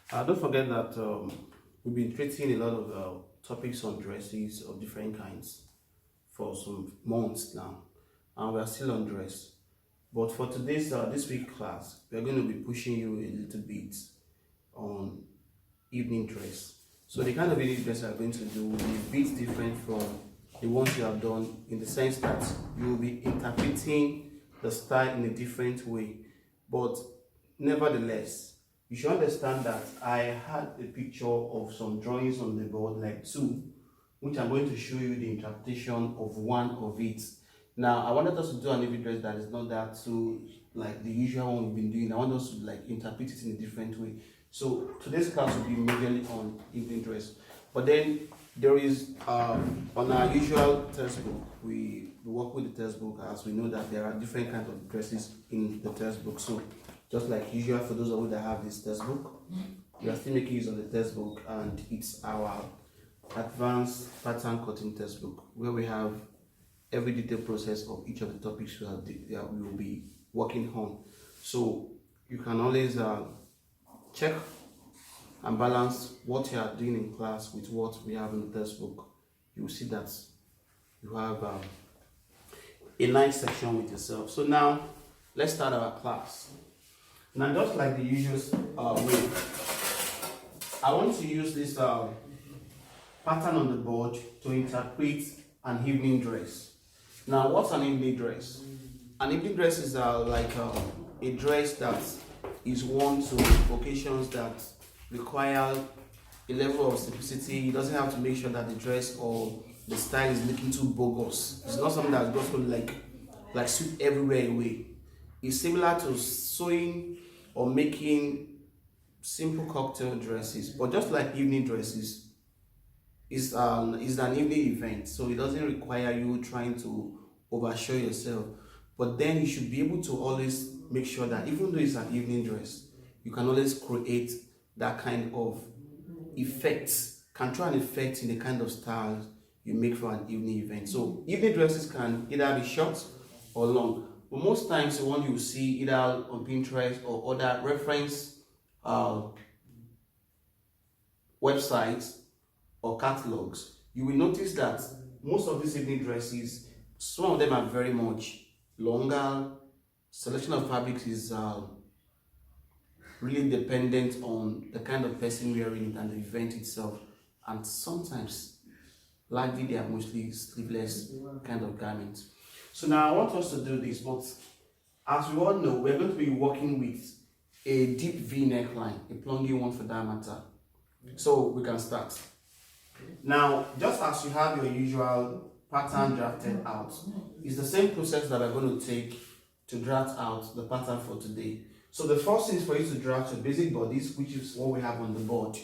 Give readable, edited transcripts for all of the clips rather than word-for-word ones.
Don't forget that we've been treating a lot of topics on dresses of different kinds for some months now, and we are still on dress. But for today's this week class, we are going to be pushing you a little bit on evening dress. So the kind of evening dress we are going to do will be a bit different from the ones you have done, in the sense that you will be interpreting the style in a different way. But nevertheless, you should understand that I had a picture of some drawings on the board, like two, which I'm going to show you the interpretation of one of it. Now, I wanted us to do an evening dress that is not that too like the usual one we've been doing. I want us to like interpret it in a different way. So today's class will be majorly on evening dress. But then there is on our usual textbook, we work with the textbook, as we know that there are different kinds of dresses in the textbook. So just like usual, for those of you that have this textbook, we are still making use of the textbook, and it's our advanced pattern cutting textbook, where we have every detailed process of each of the topics we will be working on. So you can always check and balance what you are doing in class with what we have in the textbook. You will see that you have a nice section with yourself. So now let's start our class. Now, just like the usual way, I want to use this pattern on the board to interpret an evening dress. Now, what's an evening dress? An evening dress is like a dress that is worn to occasions that require a level of simplicity. It doesn't have to make sure that the dress or the style is looking too bogus. It's not something that's just going to like sweep everywhere away. It's similar to sewing or making simple cocktail dresses, but just like evening dresses, is an evening event, so it doesn't require you trying to overshow yourself. But then you should be able to always make sure that even though it's an evening dress, you can always create that kind of effect, control and effect in the kind of style you make for an evening event. So evening dresses can either be short or long. But most times the one you see either on Pinterest or other reference websites or catalogs, you will notice that most of these evening dresses, some of them are very much longer. Selection of fabrics is really dependent on the kind of person wearing it and the event itself. And sometimes, likely, they are mostly sleeveless kind of garments. So now I want us to do this, but as we all know, we're going to be working with a deep V neckline, a plungy one for that matter. So we can start. Now, just as you have your usual pattern drafted out, it's the same process that we're going to take to draft out the pattern for today. So the first thing is for you to draft your basic bodies, which is what we have on the board.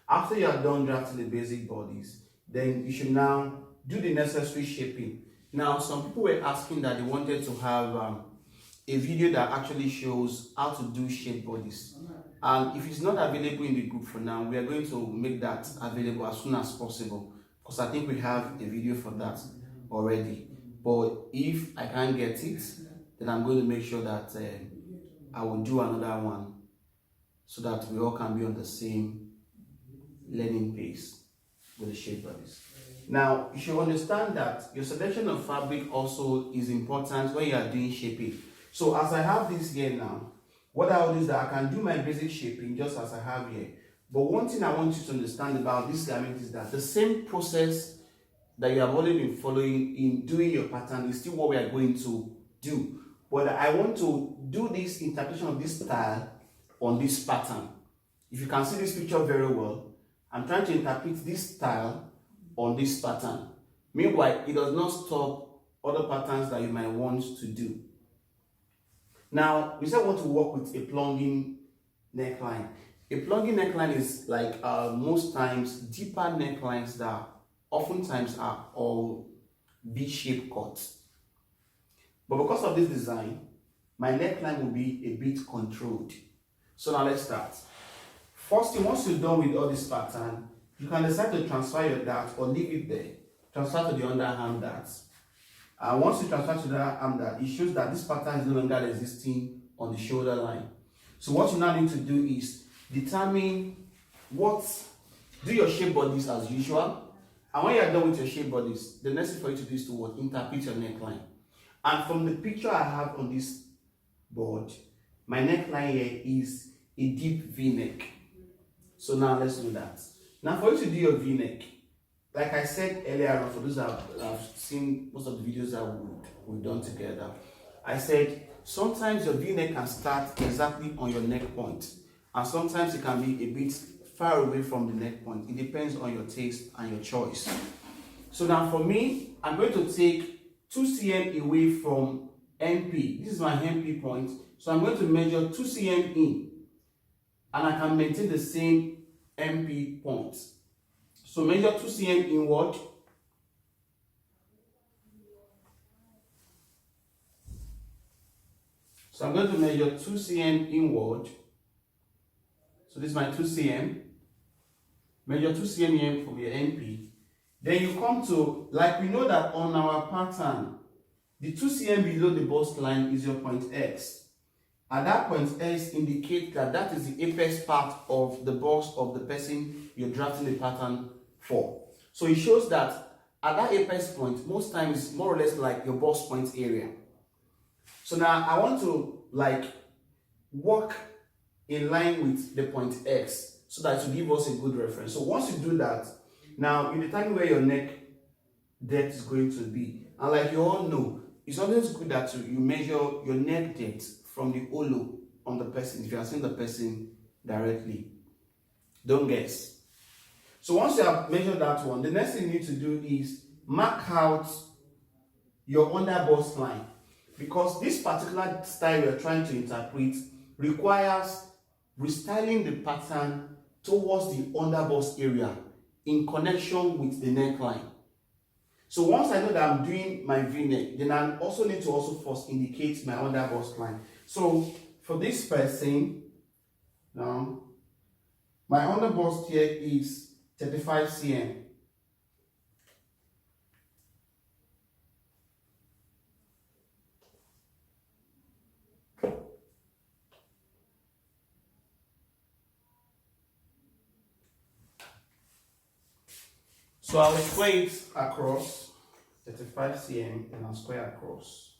After you are done drafting the basic bodies, then you should now do the necessary shaping. Now, some people were asking that they wanted to have a video that actually shows how to do shape bodies. And if it's not available in the group for now, we are going to make that available as soon as possible, because I think we have a video for that already. But if I can't get it, then I'm going to make sure that I will do another one, so that we all can be on the same learning pace with the shape bodies. Now, you should understand that your selection of fabric also is important when you are doing shaping. So as I have this here now, what I will do is that I can do my basic shaping just as I have here. But one thing I want you to understand about this garment is that the same process that you have already been following in doing your pattern is still what we are going to do. But I want to do this interpretation of this style on this pattern. If you can see this picture very well, I'm trying to interpret this style on this pattern. Meanwhile, it does not stop other patterns that you might want to do. Now, we said we want to work with a plunging neckline. A plunging neckline is like most times deeper necklines that oftentimes are all V-shaped cuts. But because of this design, my neckline will be a bit controlled. So now let's start. First thing, once you're done with all this pattern, you can decide to transfer your dart or leave it there. Transfer to the underarm dart. Once you transfer to the arm dart, it shows that this pattern is no longer existing on the shoulder line. So what you now need to do is determine do your shape bodies as usual. And when you are done with your shape bodies, the next thing for you to do is to what? Interpret your neckline. And from the picture I have on this board, my neckline here is a deep V-neck. So now let's do that. Now for you to do your V-neck, like I said earlier on, for those that have seen most of the videos that we've done together, I said sometimes your V-neck can start exactly on your neck point, and sometimes it can be a bit far away from the neck point. It depends on your taste and your choice. So now for me, I'm going to take 2 cm away from MP. This is my MP point. So I'm going to measure 2 cm in, and I can maintain the same MP point. So measure 2 cm inward. So I'm going to measure 2 cm inward. So this is my 2 cm. Measure 2 cm in from your NP. Then you come to, like we know that on our pattern, the 2 cm below the bust line is your point X. At that point X indicates that that is the apex part of the bust of the person you're drafting the pattern for. So it shows that at that apex point, most times more or less like your bust point area. So now I want to like walk in line with the point X so that it will give us a good reference. So once you do that, now you determine where your neck depth is going to be. And like you all know, it's always good that you measure your neck depth from the holo on the person if you are seeing the person directly. Don't guess. So once you have measured that one, the next thing you need to do is mark out your under bust line, because this particular style you're trying to interpret requires restyling the pattern towards the under bust area in connection with the neckline. So once I know that I'm doing my V-neck, then I also need to first indicate my under bust line. So for this person, now my under bust here is 35 cm. So I'll square it across 35 cm and I'll square across.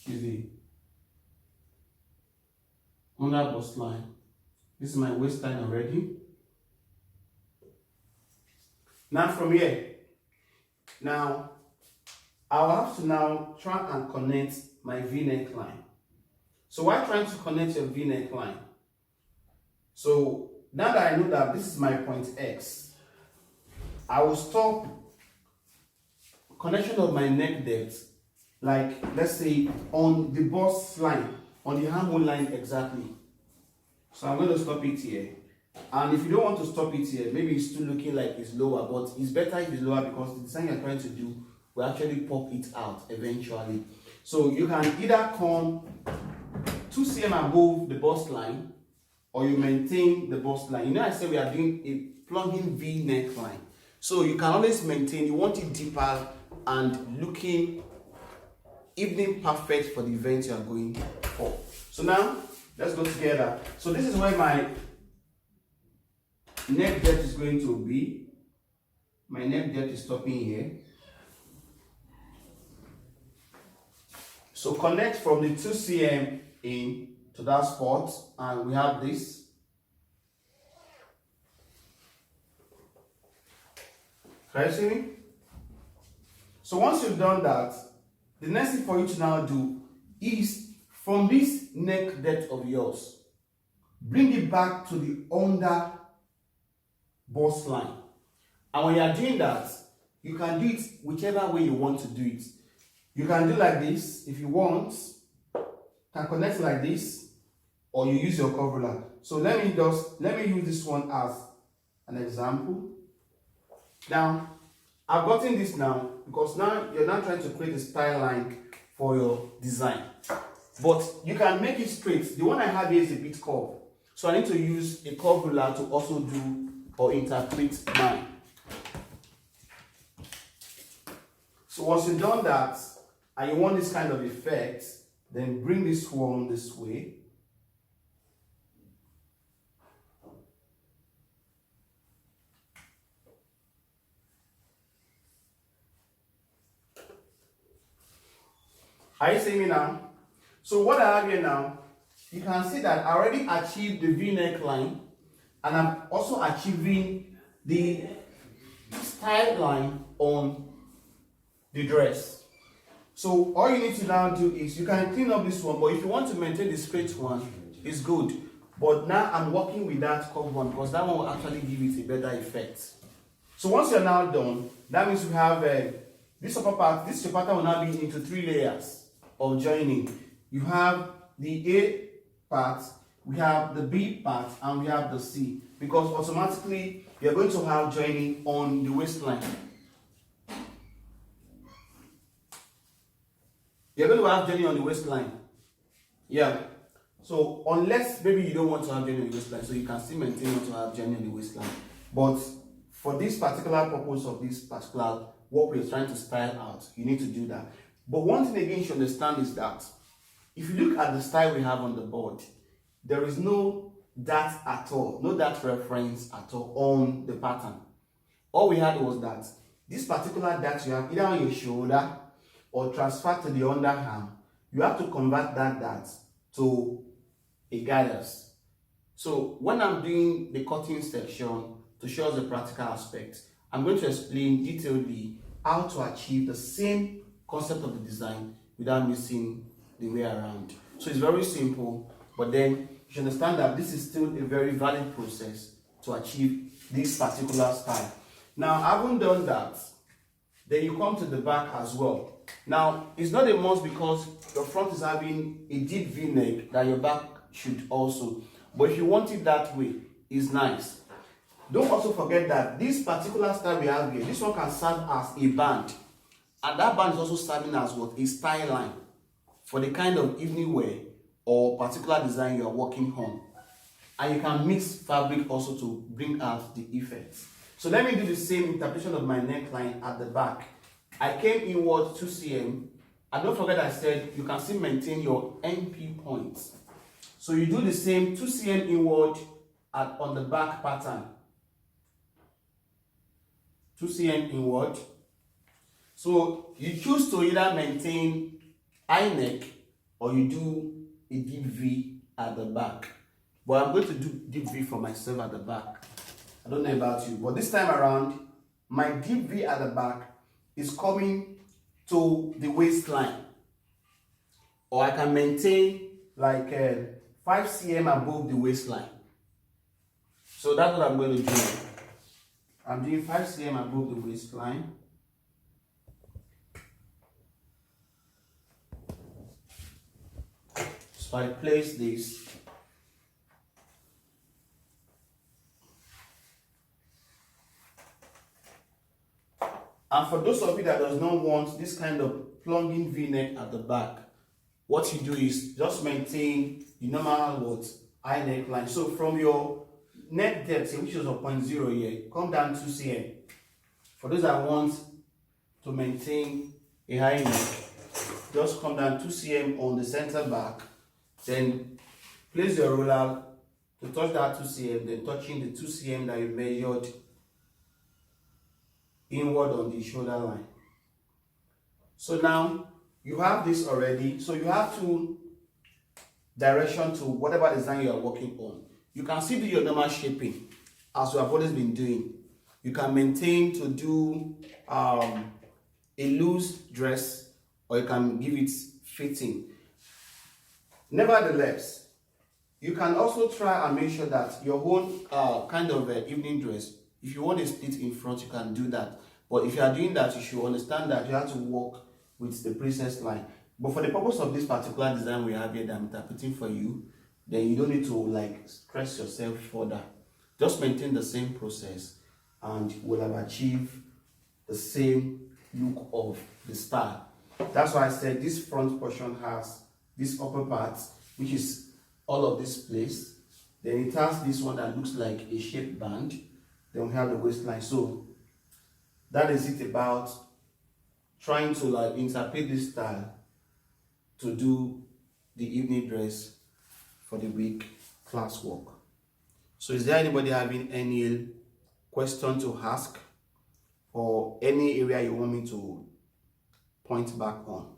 QV. Under bust line. This is my waistline already. Now from here, now I'll have to now try and connect my V-neck line. So while trying to connect your V-neck line, so now that I know that this is my point X, I will stop connection of my neck depth, like let's say on the bust line, on the armhole line exactly. So I'm going to stop it here. And if you don't want to stop it here, maybe it's still looking like it's lower, but it's better if it's lower because the design you're trying to do will actually pop it out eventually. So you can either come 2 cm above the bust line, or you maintain the bust line. You know I said we are doing a plunging V neckline. So you can always maintain, you want it deeper and looking evening perfect for the event you are going for. So now, let's go together. So this is where my neck depth is going to be. My neck depth is stopping here. So connect from the 2 cm in to that spot, and we have this. Can you see me? So once you've done that, the next thing for you to now do is from this neck depth of yours, bring it back to the under bust line. And when you are doing that, you can do it whichever way you want to do it. You can do like this if you want, can connect like this, or you use your curve ruler. So let me use this one as an example. Now, I've gotten this now because now you're not trying to create a style line for your design. But you can make it straight. The one I have here is a bit curved. So I need to use a curve ruler to also do or interpret mine. So once you've done that, and you want this kind of effect, Then bring this one this way. Are you seeing me now? So what I have here now, you can see that I already achieved the V-neck line, and I'm also achieving the style line on the dress. So all you need to now do is, you can clean up this one, but if you want to maintain the straight one, it's good. But now I'm working with that curved one because that one will actually give it a better effect. So once you're now done, that means you have this upper part, this upper part will now be into 3 layers of joining. You have the A part, we have the B part, and we have the C, because automatically you're going to have joining on the waistline. You're going to have joining on the waistline. Yeah. So unless maybe you don't want to have joining on the waistline, so you can still maintain not to have joining on the waistline. But for this particular purpose of this particular what we're trying to style out, you need to do that. But one thing again you should understand is that if you look at the style we have on the board, there is no dart at all, no dart reference at all on the pattern. All we had was that this particular dart you have either on your shoulder or transfer to the underarm, you have to convert that dart to a guidance. So when I'm doing the cutting section to show us the practical aspects, I'm going to explain detailedly how to achieve the same concept of the design without missing the way around. So it's very simple, but then you should understand that this is still a very valid process to achieve this particular style. Now, having done that, then you come to the back as well. Now, it's not a must because your front is having a deep V-neck that your back should also. But if you want it that way, it's nice. Don't also forget that this particular style we have here, this one can serve as a band. And that band is also serving as what? A style line for the kind of evening wear or particular design you are working on. And you can mix fabric also to bring out the effects. So let me do the same interpretation of my neckline at the back. I came inward 2 cm, and don't forget I said you can still maintain your NP points. So you do the same 2 cm inward on the back pattern. 2 cm inward. So you choose to either maintain high neck or you do a deep V at the back. But I'm going to do deep V for myself at the back. I don't know about you, but this time around, my deep V at the back is coming to the waistline. Or I can maintain like 5 cm above the waistline. So that's what I'm going to do. I'm doing 5 cm above the waistline. So I place this. And for those of you that does not want this kind of plunging V-neck at the back, what you do is just maintain the normal high neckline. So from your neck depth, which is 0.0 here, come down 2 cm. For those that want to maintain a high neck, just come down 2 cm on the center back, then place your roller to touch that 2 cm, then touching the 2 cm that you measured inward on the shoulder line. So now you have this already. So you have to direction to whatever design you are working on. You can still do your normal shaping as you have always been doing. You can maintain to do a loose dress, or you can give it fitting. Nevertheless, you can also try and make sure that your own kind of evening dress, if you want a split in front, you can do that. But if you are doing that, you should understand that you have to work with the princess line. But for the purpose of this particular design we have here that I'm interpreting for you, then you don't need to like stress yourself further. Just maintain the same process and you will have achieved the same look of the style. That's why I said this front portion has this upper part, which is all of this place. Then it has this one that looks like a shaped band. Then we have the waistline. So that is it about trying to like interpret this style to do the evening dress for the week classwork. So is there anybody having any question to ask or any area you want me to point back on?